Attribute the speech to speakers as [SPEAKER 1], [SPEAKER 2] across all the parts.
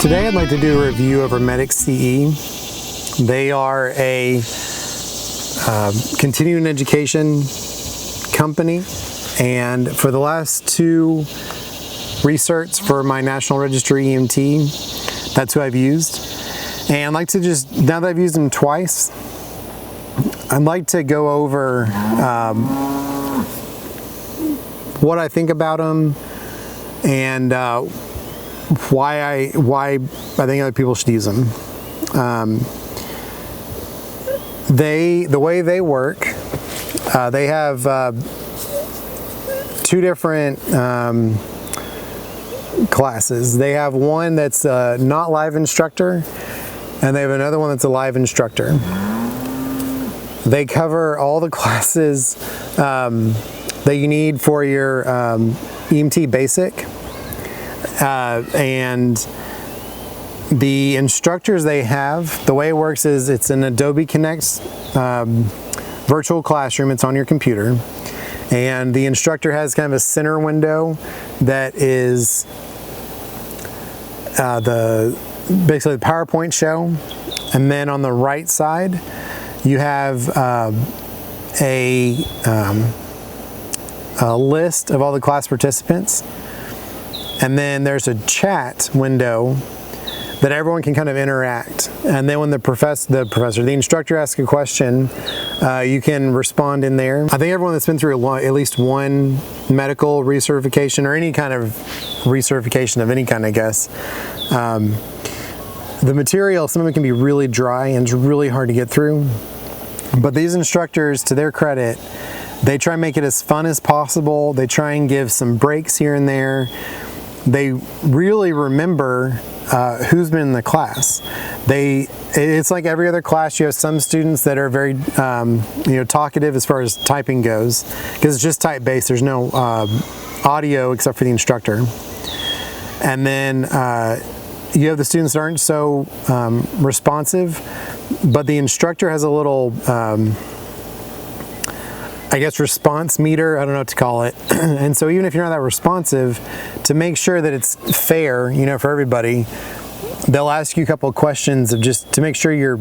[SPEAKER 1] Today I'd like to do a review of Medic CE. They are a continuing education company, and for the last two recerts for my National Registry EMT, that's who I've used. And I'd like to just, now that I've used them twice, I'd like to go over what I think about them and why I think other people should use them. The way they work, they have two different classes. They have one that's not live instructor, and they have another one that's a live instructor. They cover all the classes that you need for your EMT basic. And the instructors they have, the way it works is it's an Adobe Connect virtual classroom. It's on your computer, and the instructor has kind of a center window that is basically the PowerPoint show, and then on the right side you have a list of all the class participants. And then there's a chat window that everyone can kind of interact. And then when the instructor asks a question, you can respond in there. I think everyone that's been through at least one medical recertification or any kind of recertification of any kind, I guess, the material, some of it can be really dry and it's really hard to get through. But these instructors, to their credit, they try and make it as fun as possible. They try and give some breaks here and there. They really remember who's been in the class. It's like every other class. You have some students that are very talkative as far as typing goes, because it's just type based. There's no audio except for the instructor. And then you have the students that aren't so responsive, but the instructor has a little I guess response meter, I don't know what to call it. And so even if you're not that responsive, to make sure that it's fair, for everybody, they'll ask you a couple of questions of just to make sure you're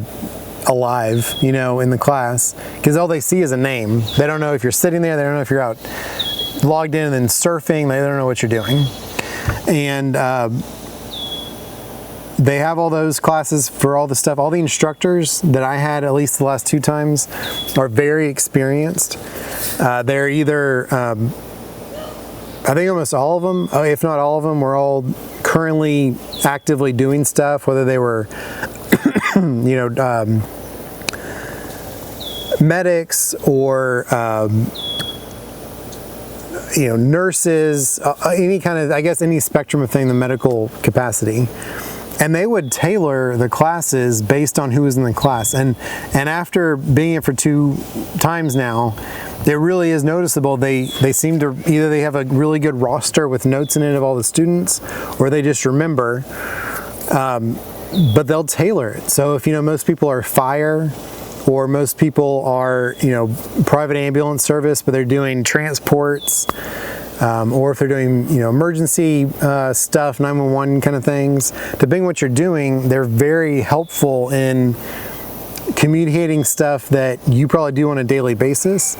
[SPEAKER 1] alive, in the class, because all they see is a name. They don't know if you're sitting there, they don't know if you're out logged in and then surfing, they don't know what you're doing. And they have all those classes for all the stuff. All the instructors that I had, at least the last two times, are very experienced. They're either, I think almost all of them, if not all of them, were all currently actively doing stuff, whether they were, medics or, nurses, any kind of, I guess, any spectrum of thing in the medical capacity. And they would tailor the classes based on who was in the class. And after being it for two times now, it really is noticeable. They seem to, either they have a really good roster with notes in it of all the students, or they just remember, but they'll tailor it. So if, most people are fire, or most people are, private ambulance service, but they're doing transports, or if they're doing, emergency stuff, 911 kind of things, depending on what you're doing, they're very helpful in communicating stuff that you probably do on a daily basis,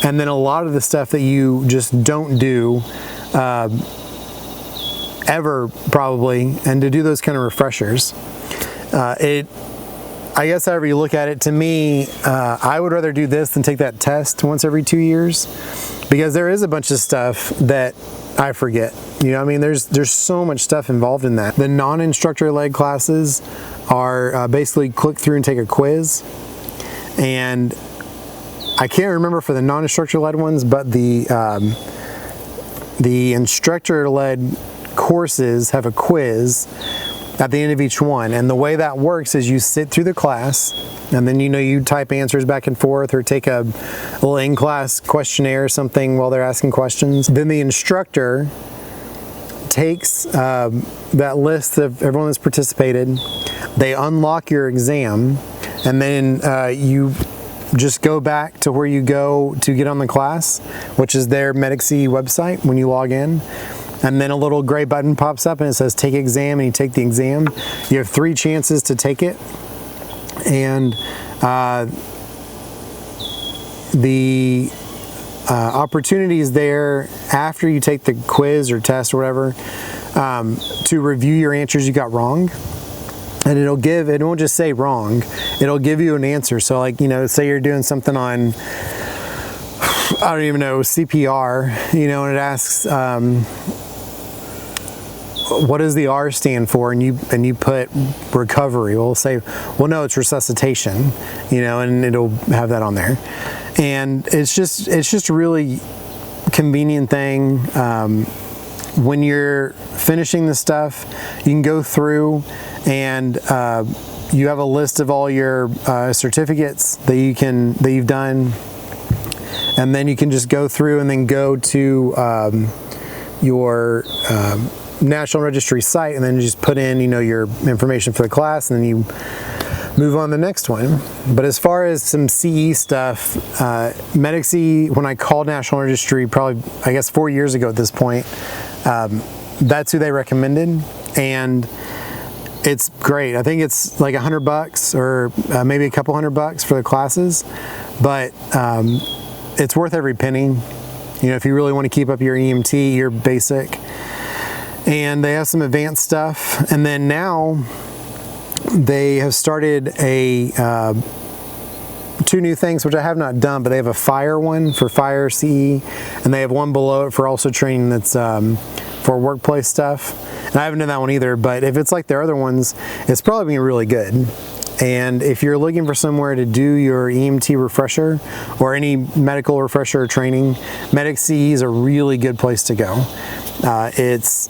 [SPEAKER 1] and then a lot of the stuff that you just don't do ever, probably, and to do those kind of refreshers. I guess however you look at it, to me, I would rather do this than take that test once every 2 years, because there is a bunch of stuff that I forget. There's so much stuff involved in that. The non-instructor led classes are basically click through and take a quiz, and I can't remember for the non-instructor led ones, but the instructor led courses have a quiz at the end of each one. And the way that works is you sit through the class, and then you type answers back and forth, or take a little in-class questionnaire or something while they're asking questions. Then the instructor takes that list of everyone that's participated, they unlock your exam, and then you just go back to where you go to get on the class, which is their Medic CE website when you log in. and then a little gray button pops up and it says take exam, and you take the exam. You have 3 chances to take it, and the opportunities there after you take the quiz or test or whatever to review your answers you got wrong. And it won't just say wrong, it'll give you an answer. So like, say you're doing something on, I don't even know, CPR, and it asks, what does the R stand for? And you put recovery. We'll say, well, no, it's resuscitation, and it'll have that on there. And it's just a really convenient thing. When you're finishing the stuff, you can go through and you have a list of all your certificates that you've done, and then you can just go through and then go to your National Registry site, and then you just put in your information for the class, and then you move on to the next one. But as far as some CE stuff, Medic CE, when I called National Registry probably, I guess 4 years ago at this point, that's who they recommended, and it's great. I think it's like $100 or maybe a couple $100 for the classes, but it's worth every penny, if you really want to keep up your EMT, your basic. And they have some advanced stuff, and then now they have started 2 new things, which I have not done, but they have a fire one for fire CE, and they have one below it for also training that's for workplace stuff. And I haven't done that one either, but if it's like their other ones, it's probably going to be really good. And if you're looking for somewhere to do your EMT refresher or any medical refresher or training, Medic CE is a really good place to go. It's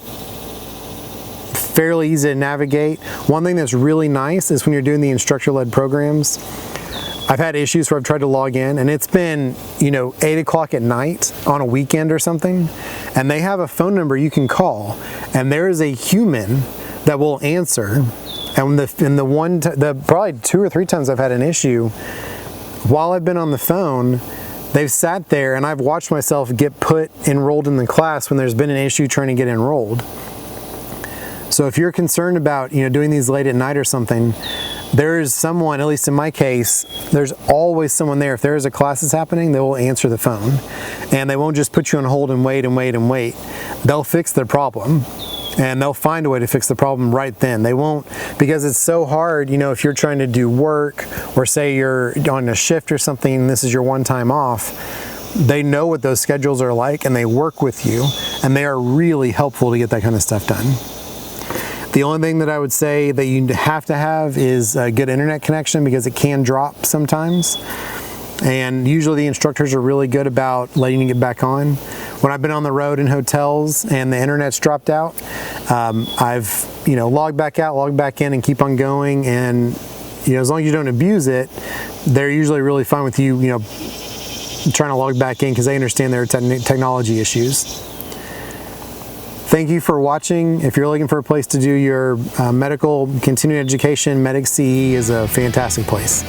[SPEAKER 1] fairly easy to navigate. One thing that's really nice is when you're doing the instructor-led programs, I've had issues where I've tried to log in and it's been, 8 o'clock at night on a weekend or something, and they have a phone number you can call, and there is a human that will answer. And probably 2 or 3 times I've had an issue, while I've been on the phone, they've sat there and I've watched myself get enrolled in the class when there's been an issue trying to get enrolled. So if you're concerned about, doing these late at night or something, there is someone, at least in my case, there's always someone there. If there is a class that's happening, they will answer the phone. And they won't just put you on hold and wait and wait and wait. They'll fix the problem, and they'll find a way to fix the problem right then. They won't, because it's so hard, if you're trying to do work, or say you're on a shift or something and this is your one time off, they know what those schedules are like and they work with you, and they are really helpful to get that kind of stuff done. The only thing that I would say that you have to have is a good internet connection, because it can drop sometimes. And usually the instructors are really good about letting you get back on. When I've been on the road in hotels and the internet's dropped out, I've logged back out, logged back in, and keep on going. And as long as you don't abuse it, they're usually really fine with you, trying to log back in, because they understand there are technology issues. Thank you for watching. If you're looking for a place to do your medical continuing education, Medic CE is a fantastic place.